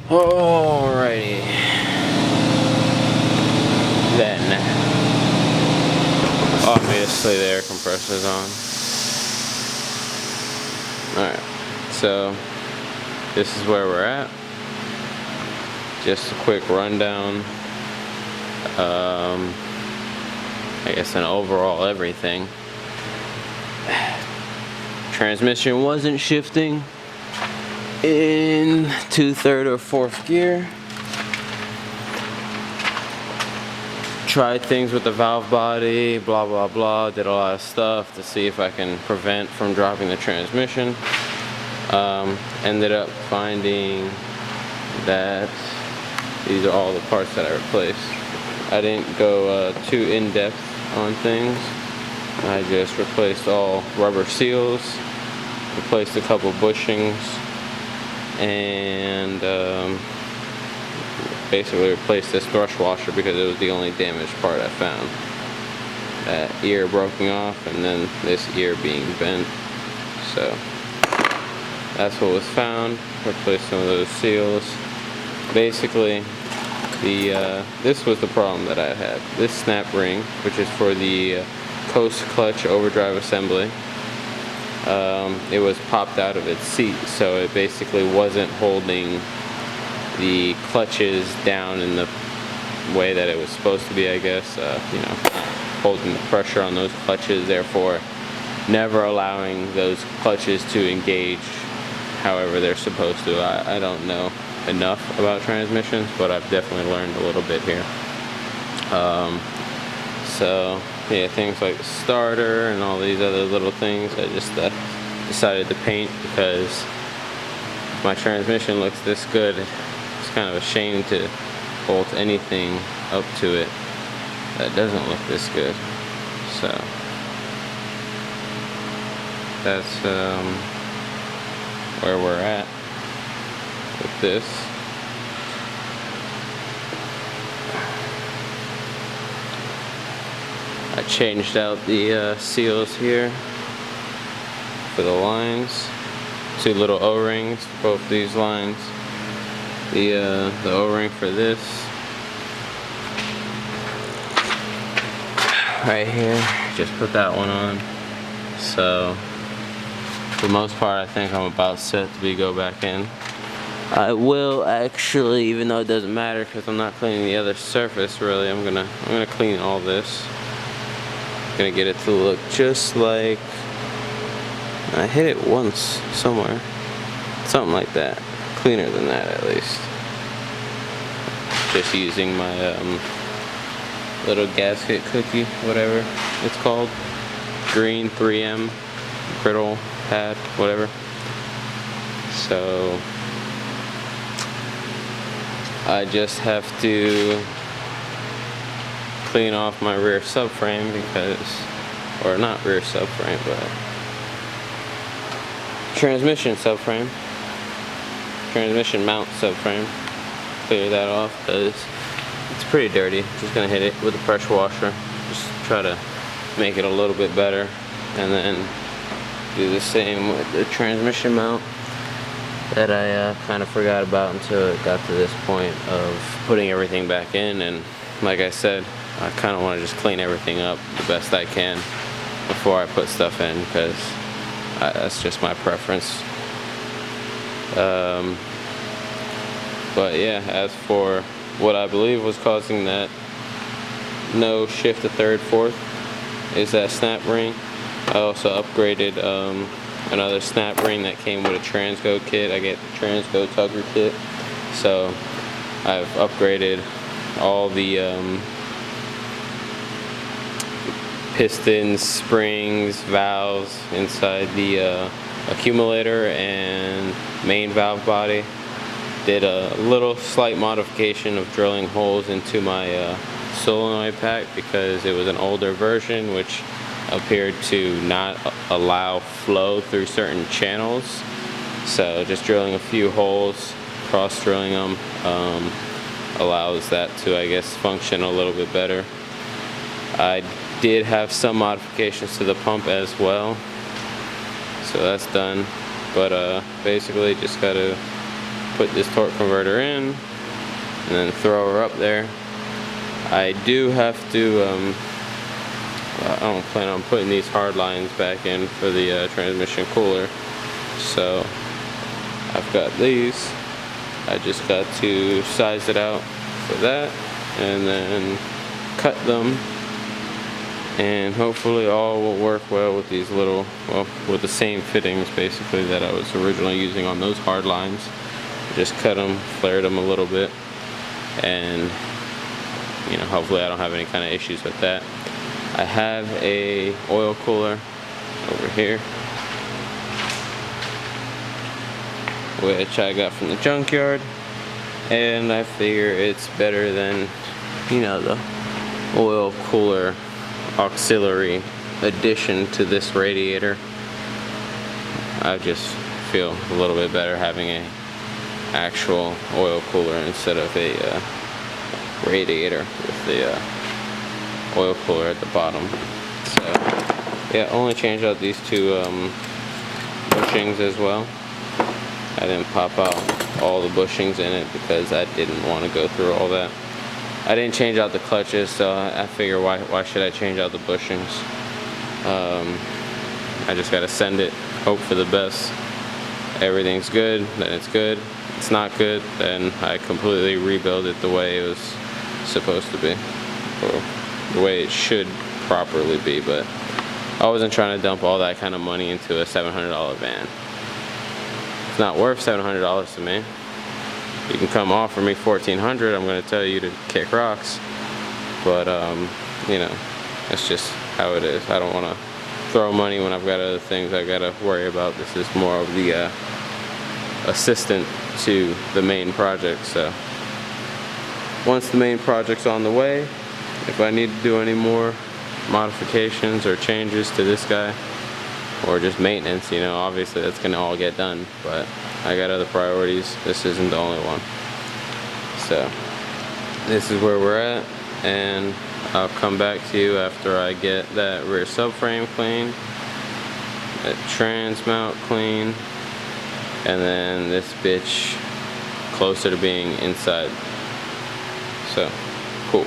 Alrighty. Then, obviously the air compressor's on. Alright, so this is where we're at. Just a quick rundown. I guess an overall everything. Transmission wasn't shifting in 2/3 or 4th gear. Tried things with the valve body, blah blah blah, did a lot of stuff to see if I can prevent from dropping the transmission. Ended up finding that these are all the parts that I replaced. I didn't go too in-depth on things. I just replaced all rubber seals, replaced a couple bushings, and basically replaced this thrush washer because it was the only damaged part I found. That ear broken off and then this ear being bent. So that's what was found. Replaced some of those seals. Basically, this was the problem that I had. This snap ring, which is for the coast clutch overdrive assembly, it was popped out of its seat, so it basically wasn't holding the clutches down in the way that it was supposed to be, I guess. Holding the pressure on those clutches, therefore never allowing those clutches to engage however they're supposed to. I don't know enough about transmissions, but I've definitely learned a little bit here. So yeah, things like the starter and all these other little things I just decided to paint, because my transmission looks this good. It's kind of a shame to bolt anything up to it that doesn't look this good. So that's where we're at with this. I changed out the seals here for the lines. 2 little O-rings for both these lines. The O-ring for this right here, just put that one on. So for the most part, I think I'm about set to go back in. I will actually, even though it doesn't matter because I'm not cleaning the other surface really, I'm gonna clean all this. Gonna get it to look just like I hit it once somewhere, something like that. Cleaner than that at least. Just using my little gasket cookie, whatever it's called, green 3M brittle pad, whatever. So I just have to clean off my rear subframe or not rear subframe, but transmission subframe, transmission mount subframe. Clear that off because it's pretty dirty. Just gonna hit it with a pressure washer. Just try to make it a little bit better, and then do the same with the transmission mount that I kind of forgot about until it got to this point of putting everything back in. And like I said, I kind of want to just clean everything up the best I can before I put stuff in, because that's just my preference. But yeah, as for what I believe was causing that no shift to 3rd, 4th is that snap ring. I also upgraded another snap ring that came with a Transgo kit. I get the Transgo Tugger kit, so I've upgraded all the pistons, springs, valves inside the accumulator and main valve body. Did a little slight modification of drilling holes into my solenoid pack because it was an older version which appeared to not allow flow through certain channels. So just drilling a few holes, cross drilling them, allows that to, I guess, function a little bit better. I did have some modifications to the pump as well, so that's done. But basically just gotta put this torque converter in and then throw her up there. I do have to, I don't plan on putting these hard lines back in for the transmission cooler. So I've got these. I just got to size it out for that and then cut them, and hopefully all will work well with these little, well, with the same fittings basically that I was originally using on those hard lines. Just cut them, flared them a little bit, and you know, hopefully I don't have any kind of issues with that. I have a oil cooler over here, which I got from the junkyard, and I figure it's better than, you know, the oil cooler auxiliary addition to this radiator. I just feel a little bit better having a actual oil cooler instead of a radiator with the oil cooler at the bottom. So yeah, only changed out these two bushings as well. I didn't pop out all the bushings in it because I didn't want to go through all that. I didn't change out the clutches, so I figure why should I change out the bushings? I just gotta send it, hope for the best. Everything's good, then it's good. It's not good, then I completely rebuild it the way it was supposed to be, or the way it should properly be. But I wasn't trying to dump all that kind of money into a $700 van. It's not worth $700 to me. You can come offer me $1,400, I'm going to tell you to kick rocks. But you know, that's just how it is. I don't want to throw money when I've got other things I got to worry about. This is more of the assistant to the main project. So once the main project's on the way, if I need to do any more modifications or changes to this guy, or just maintenance, you know, obviously that's gonna all get done, but I got other priorities. This isn't the only one. So this is where we're at, and I'll come back to you after I get that rear subframe clean, that trans mount clean, and then this bitch closer to being inside. So cool.